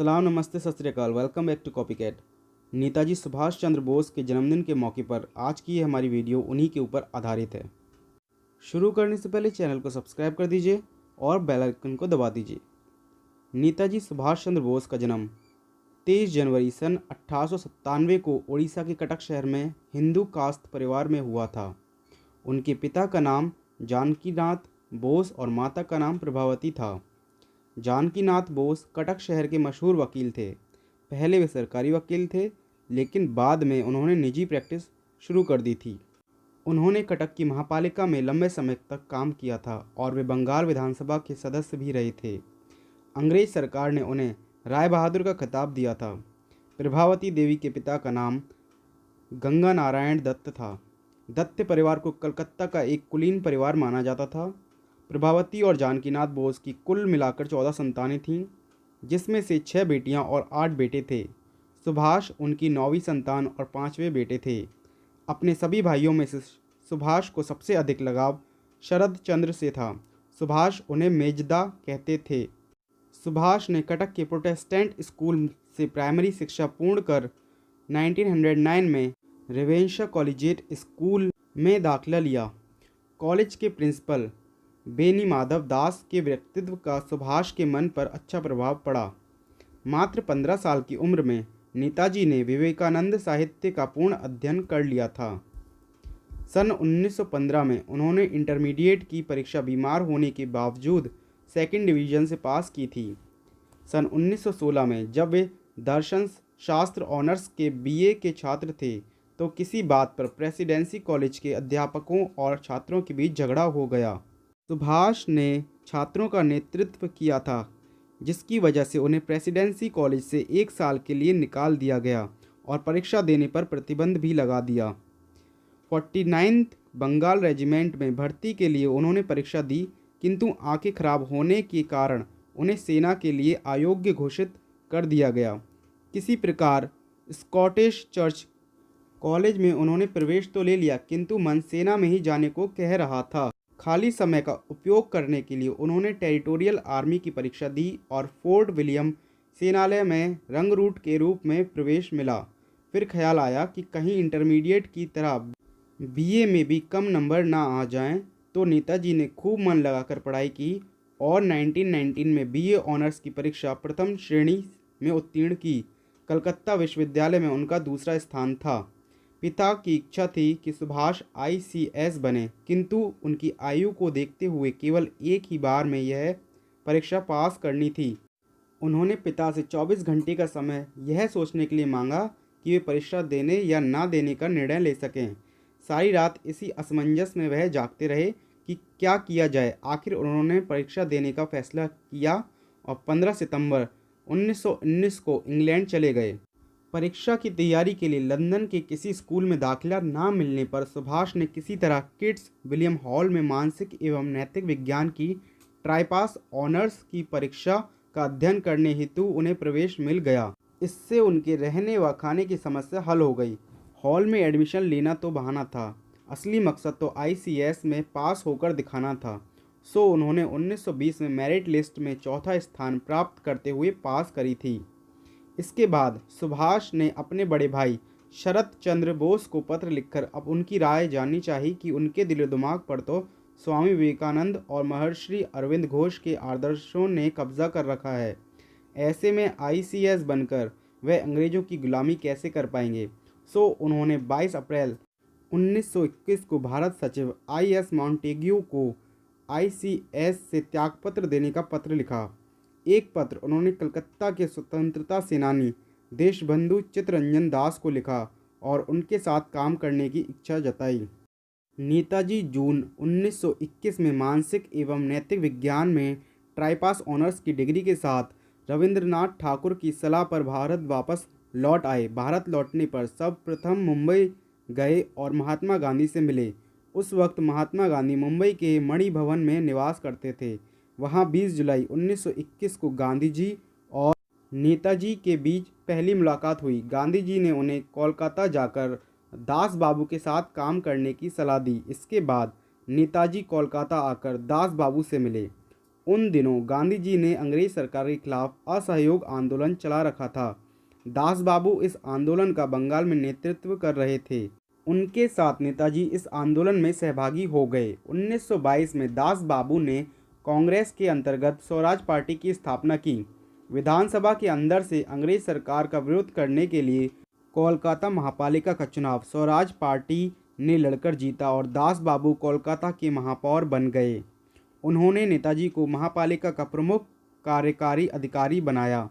सलाम, नमस्ते, सत श्री अकाल। Welcome back to copy cat. Netaji Subhash Chandra Bose के जन्मदिन के मौके पर आज की ये हमारी वीडियो उन्हीं के ऊपर आधारित है। शुरू करने से पहले चैनल को सब्सक्राइब कर दीजिए और बेल आइकन को दबा दीजिए। नेताजी सुभाष चंद्र बोस का जन्म 23 जनवरी सन 1897 को उड़ीसा के कटक शहर में हिंदू कास्ट परिवार में हुआ था। उनके पिता का नाम जानकीनाथ बोस और माता का नाम प्रभावती था। जानकीनाथ बोस कटक शहर के मशहूर वकील थे। पहले वे सरकारी वकील थे, लेकिन बाद में उन्होंने निजी प्रैक्टिस शुरू कर दी थी। उन्होंने कटक की महापालिका में लंबे समय तक काम किया था और वे बंगाल विधानसभा के सदस्य भी रहे थे। अंग्रेज सरकार ने उन्हें राय बहादुर का खिताब दिया था। प्रभावती देवी के पिता का नाम गंगा नारायण दत्त था। दत्त परिवार को कलकत्ता का एक कुलीन परिवार माना जाता था। प्रभावती और जानकीनाथ बोस की कुल मिलाकर 14 संतानें थीं, जिसमें से 6 बेटियां और 8 बेटे थे। सुभाष उनकी 9वीं संतान और 5वें बेटे थे। अपने सभी भाइयों में से सुभाष को सबसे अधिक लगाव शरद चंद्र से था। सुभाष उन्हें मेजदा कहते थे। सुभाष ने कटक के प्रोटेस्टेंट स्कूल से प्राइमरी शिक्षा पूर्ण कर 1909 में रेवेंशा कॉलेजिएट स्कूल में दाखिला लिया। कॉलेज के प्रिंसिपल बेनी माधव दास के व्यक्तित्व का सुभाष के मन पर अच्छा प्रभाव पड़ा। मात्र 15 साल की उम्र में नेताजी ने विवेकानंद साहित्य का पूर्ण अध्ययन कर लिया था। सन 1915 में उन्होंने इंटरमीडिएट की परीक्षा बीमार होने के बावजूद सेकंड डिवीज़न से पास की थी। सन 1916 में जब वे दर्शन शास्त्र ऑनर्स के बीए के छात्र थे, तो किसी बात पर प्रेसिडेंसी कॉलेज के अध्यापकों और छात्रों के बीच झगड़ा हो गया। सुभाष ने छात्रों का नेतृत्व किया था, जिसकी वजह से उन्हें प्रेसिडेंसी कॉलेज से 1 साल के लिए निकाल दिया गया और परीक्षा देने पर प्रतिबंध भी लगा दिया। 49th बंगाल रेजिमेंट में भर्ती के लिए उन्होंने परीक्षा दी, किंतु आंखें खराब होने के कारण उन्हें सेना के लिए अयोग्य घोषित कर दिया गया। किसी प्रकार स्कॉटिश चर्च कॉलेज में उन्होंने प्रवेश तो ले लिया, किंतु मन सेना में ही जाने को कह रहा था। खाली समय का उपयोग करने के लिए उन्होंने टेरिटोरियल आर्मी की परीक्षा दी और फोर्ट विलियम सेनालय में रंगरूट के रूप में प्रवेश मिला। फिर ख्याल आया कि कहीं इंटरमीडिएट की तरह बीए में भी कम नंबर ना आ जाएं, तो नेताजी ने खूब मन लगाकर पढ़ाई की और 1919 में बीए ऑनर्स की परीक्षा प्रथम श्रेणी में उत्तीर्ण की। कलकत्ता विश्वविद्यालय में उनका दूसरा स्थान था। पिता की इच्छा थी कि सुभाष आईसीएस बने, किंतु उनकी आयु को देखते हुए केवल एक ही बार में यह परीक्षा पास करनी थी। उन्होंने पिता से 24 घंटे का समय यह सोचने के लिए मांगा कि वे परीक्षा देने या ना देने का निर्णय ले सकें। सारी रात इसी असमंजस में वह जागते रहे कि क्या किया जाए। आखिर उन्होंने परीक्षा देने का फैसला किया और 15 सितंबर 1919 को इंग्लैंड चले गए। परीक्षा की तैयारी के लिए लंदन के किसी स्कूल में दाखिला ना मिलने पर सुभाष ने किसी तरह किड्स विलियम हॉल में मानसिक एवं नैतिक विज्ञान की ट्राइपास ऑनर्स की परीक्षा का अध्ययन करने हेतु उन्हें प्रवेश मिल गया। इससे उनके रहने व खाने की समस्या हल हो गई। हॉल में एडमिशन लेना तो बहाना था, असली मकसद तो आईसीएस में पास होकर दिखाना था। सो उन्होंने 1920 में मेरिट लिस्ट में चौथा स्थान प्राप्त करते हुए पास करी थी। इसके बाद सुभाष ने अपने बड़े भाई शरद चंद्र बोस को पत्र लिखकर अब उनकी राय जाननी चाहिए कि उनके दिलो दिमाग पर तो स्वामी विवेकानंद और महर्षि अरविंद घोष के आदर्शों ने कब्जा कर रखा है। ऐसे में आईसीएस बनकर वे अंग्रेजों की गुलामी कैसे कर पाएंगे। सो उन्होंने 22 अप्रैल 1921 को भारत सचिव आईएस मॉन्टेग्यू को आईसीएस से त्यागपत्र देने का पत्र लिखा। एक पत्र उन्होंने कलकत्ता के स्वतंत्रता सेनानी देशबंधु चित्तरंजन दास को लिखा और उनके साथ काम करने की इच्छा जताई। नेताजी जून 1921 में मानसिक एवं नैतिक विज्ञान में ट्राइपास ऑनर्स की डिग्री के साथ रविंद्रनाथ ठाकुर की सलाह पर भारत वापस लौट आए। भारत लौटने पर सर्वप्रथम मुंबई गए और महात्मा गांधी से मिले। उस वक्त महात्मा गांधी मुंबई के मणि भवन में निवास करते थे। वहां 20 जुलाई 1921 को गांधी जी और नेताजी के बीच पहली मुलाकात हुई। गांधी जी ने उन्हें कोलकाता जाकर दास बाबू के साथ काम करने की सलाह दी। इसके बाद नेताजी कोलकाता आकर दास बाबू से मिले। उन दिनों गांधी जी ने अंग्रेज सरकार के खिलाफ असहयोग आंदोलन चला रखा था। दास बाबू इस आंदोलन का बंगाल में नेतृत्व कर रहे थे। उनके साथ नेताजी इस आंदोलन में सहभागी हो गए। 1922 में दास बाबू ने कांग्रेस के अंतर्गत स्वराज पार्टी की स्थापना की। विधानसभा के अंदर से अंग्रेज सरकार का विरोध करने के लिए कोलकाता महापालिका का चुनाव स्वराज पार्टी ने लड़कर जीता और दास बाबू कोलकाता के महापौर बन गए। उन्होंने नेताजी को महापालिका का प्रमुख कार्यकारी अधिकारी बनाया।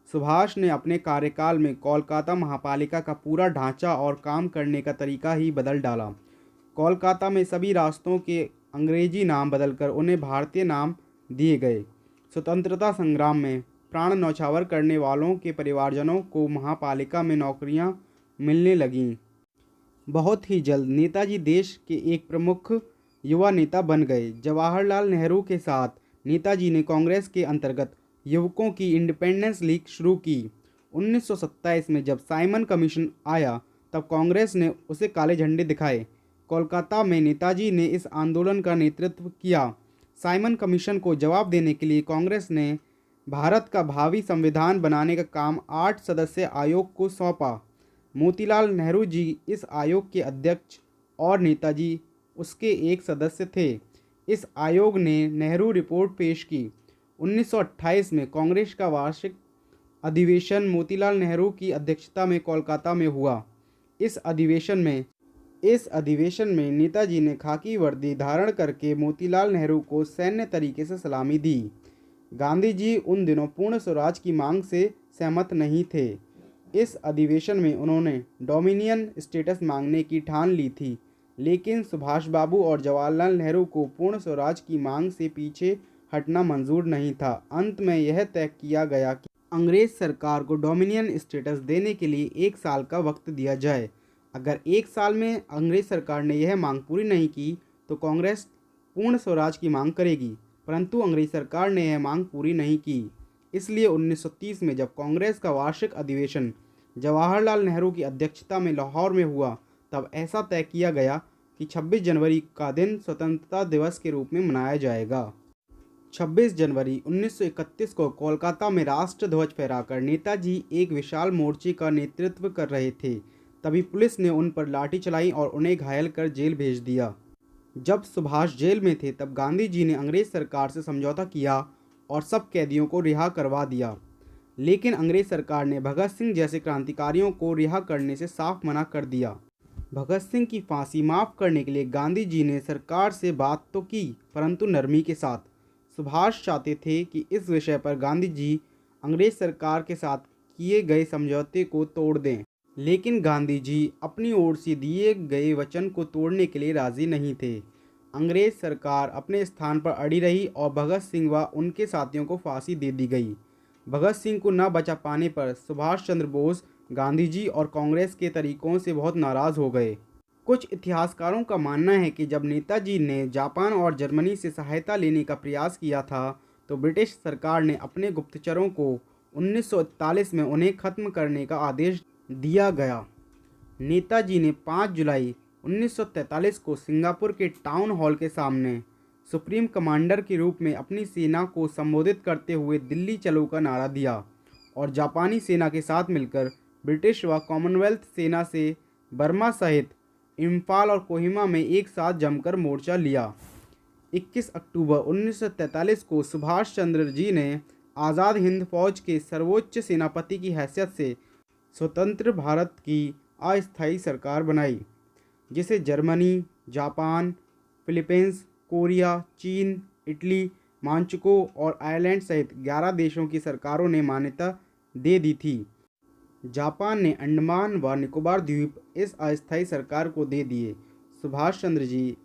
सुभाष ने अपने कार्यकाल में कोलकाता महापालिका का पूरा ढांचा और काम करने का तरीका ही बदल डाला। कोलकाता में सभी रास्तों के अंग्रेजी नाम बदलकर उन्हें भारतीय नाम दिए गए। स्वतंत्रता संग्राम में प्राण न्यौछावर करने वालों के परिवारजनों को महापालिका में नौकरियां मिलने लगीं। बहुत ही जल्द नेताजी देश के एक प्रमुख युवा नेता बन गए। जवाहरलाल नेहरू के साथ नेताजी ने कांग्रेस के अंतर्गत युवकों की इंडिपेंडेंस लीग शुरू की। 1927 में जब साइमन कमीशन आया तब कांग्रेस ने उसे काले झंडे दिखाए। कोलकाता में नेताजी ने इस आंदोलन का नेतृत्व किया। साइमन कमीशन को जवाब देने के लिए कांग्रेस ने भारत का भावी संविधान बनाने का काम 8 सदस्यीय आयोग को सौंपा। मोतीलाल नेहरू जी इस आयोग के अध्यक्ष और नेताजी उसके एक सदस्य थे। इस आयोग ने नेहरू रिपोर्ट पेश की। 1928 में कांग्रेस का वार्षिक अधिवेशन मोतीलाल नेहरू की अध्यक्षता में कोलकाता में हुआ। इस अधिवेशन में नेताजी ने खाकी वर्दी धारण करके मोतीलाल नेहरू को सैन्य तरीके से सलामी दी। गांधी जी उन दिनों पूर्ण स्वराज की मांग से सहमत नहीं थे। इस अधिवेशन में उन्होंने डोमिनियन स्टेटस मांगने की ठान ली थी, लेकिन सुभाष बाबू और जवाहरलाल नेहरू को पूर्ण स्वराज की मांग से पीछे हटना मंजूर नहीं था। अंत में यह तय किया गया कि अंग्रेज सरकार को डोमिनियन स्टेटस देने के लिए 1 साल का वक्त दिया जाए। अगर 1 साल में अंग्रेज सरकार ने यह मांग पूरी नहीं की तो कांग्रेस पूर्ण स्वराज की मांग करेगी, परंतु अंग्रेज सरकार ने यह मांग पूरी नहीं की। इसलिए 1930 में जब कांग्रेस का वार्षिक अधिवेशन जवाहरलाल नेहरू की अध्यक्षता में लाहौर में हुआ तब ऐसा तय किया गया कि 26 जनवरी का दिन स्वतंत्रता दिवस के रूप में मनाया जाएगा। 26 जनवरी 1931 को कोलकाता में राष्ट्र ध्वज फहराकर नेताजी एक विशाल मोर्चे का नेतृत्व कर रहे थे। तभी पुलिस ने उन पर लाठी चलाई और उन्हें घायल कर जेल भेज दिया। जब सुभाष जेल में थे तब गांधी जी ने अंग्रेज सरकार से समझौता किया और सब कैदियों को रिहा करवा दिया, लेकिन अंग्रेज सरकार ने भगत सिंह जैसे क्रांतिकारियों को रिहा करने से साफ मना कर दिया। भगत सिंह की फांसी माफ़ करने के लिए गांधी जी ने सरकार से बात तो की, परंतु नरमी के साथ। सुभाष चाहते थे कि इस विषय पर गांधी जी अंग्रेज सरकार के साथ किए गए समझौते को तोड़ दें, लेकिन गांधी जी अपनी ओर से दिए गए वचन को तोड़ने के लिए राज़ी नहीं थे। अंग्रेज सरकार अपने स्थान पर अड़ी रही और भगत सिंह व उनके साथियों को फांसी दे दी गई। भगत सिंह को न बचा पाने पर सुभाष चंद्र बोस गांधी जी और कांग्रेस के तरीकों से बहुत नाराज़ हो गए। कुछ इतिहासकारों का मानना है कि जब नेताजी ने जापान और जर्मनी से सहायता लेने का प्रयास किया था तो ब्रिटिश सरकार ने अपने गुप्तचरों को 1941 में उन्हें ख़त्म करने का आदेश दिया गया। नेताजी ने 5 जुलाई 1943 को सिंगापुर के टाउन हॉल के सामने सुप्रीम कमांडर के रूप में अपनी सेना को संबोधित करते हुए दिल्ली चलो का नारा दिया और जापानी सेना के साथ मिलकर ब्रिटिश व कॉमनवेल्थ सेना से बर्मा सहित इम्फाल और कोहिमा में एक साथ जमकर मोर्चा लिया। 21 अक्टूबर 1943 को सुभाष चंद्र जी ने आज़ाद हिंद फौज के सर्वोच्च सेनापति की हैसियत से स्वतंत्र भारत की अस्थायी सरकार बनाई, जिसे जर्मनी, जापान, फिलीपींस, कोरिया, चीन, इटली, मांचुको और आयरलैंड सहित 11 देशों की सरकारों ने मान्यता दे दी थी। जापान ने अंडमान व निकोबार द्वीप इस अस्थायी सरकार को दे दिए। सुभाष चंद्र जी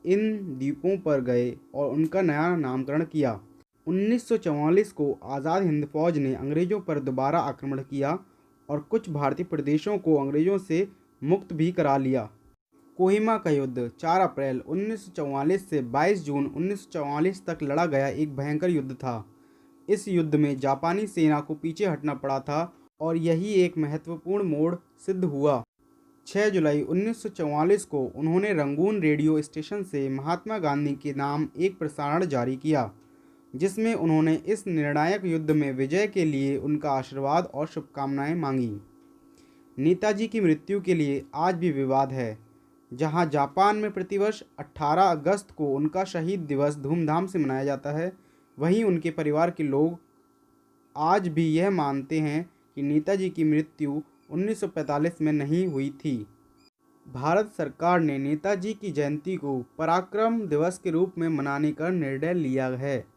इन द्वीपों पर गए और उनका नया नामकरण किया। 1944 को आज़ाद हिंद फौज ने अंग्रेज़ों पर दोबारा आक्रमण किया और कुछ भारतीय प्रदेशों को अंग्रेज़ों से मुक्त भी करा लिया। कोहिमा का युद्ध 4 अप्रैल 1944 से 22 जून 1944 तक लड़ा गया एक भयंकर युद्ध था। इस युद्ध में जापानी सेना को पीछे हटना पड़ा था और यही एक महत्वपूर्ण मोड़ सिद्ध हुआ। 6 जुलाई 1944 को उन्होंने रंगून रेडियो स्टेशन से महात्मा गांधी के नाम एक प्रसारण जारी किया। जिसमें उन्होंने इस निर्णायक युद्ध में विजय के लिए उनका आशीर्वाद और शुभकामनाएं मांगी। नेताजी की मृत्यु के लिए आज भी विवाद है। जहां जापान में प्रतिवर्ष 18 अगस्त को उनका शहीद दिवस धूमधाम से मनाया जाता है, वहीं उनके परिवार के लोग आज भी यह मानते हैं कि नेताजी की मृत्यु 1945 में नहीं हुई थी। भारत सरकार ने नेताजी की जयंती को पराक्रम दिवस के रूप में मनाने का निर्णय लिया है।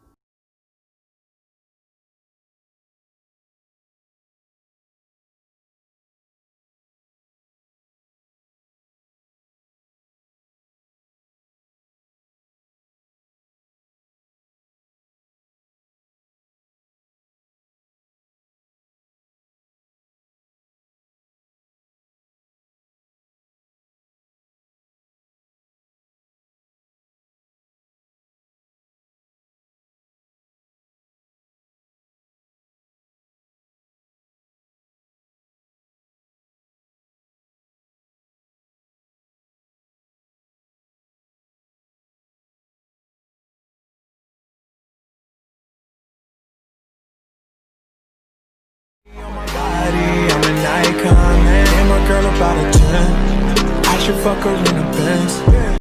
I'm an icon, man. And my girl about a 10. I should fuck her in a Benz.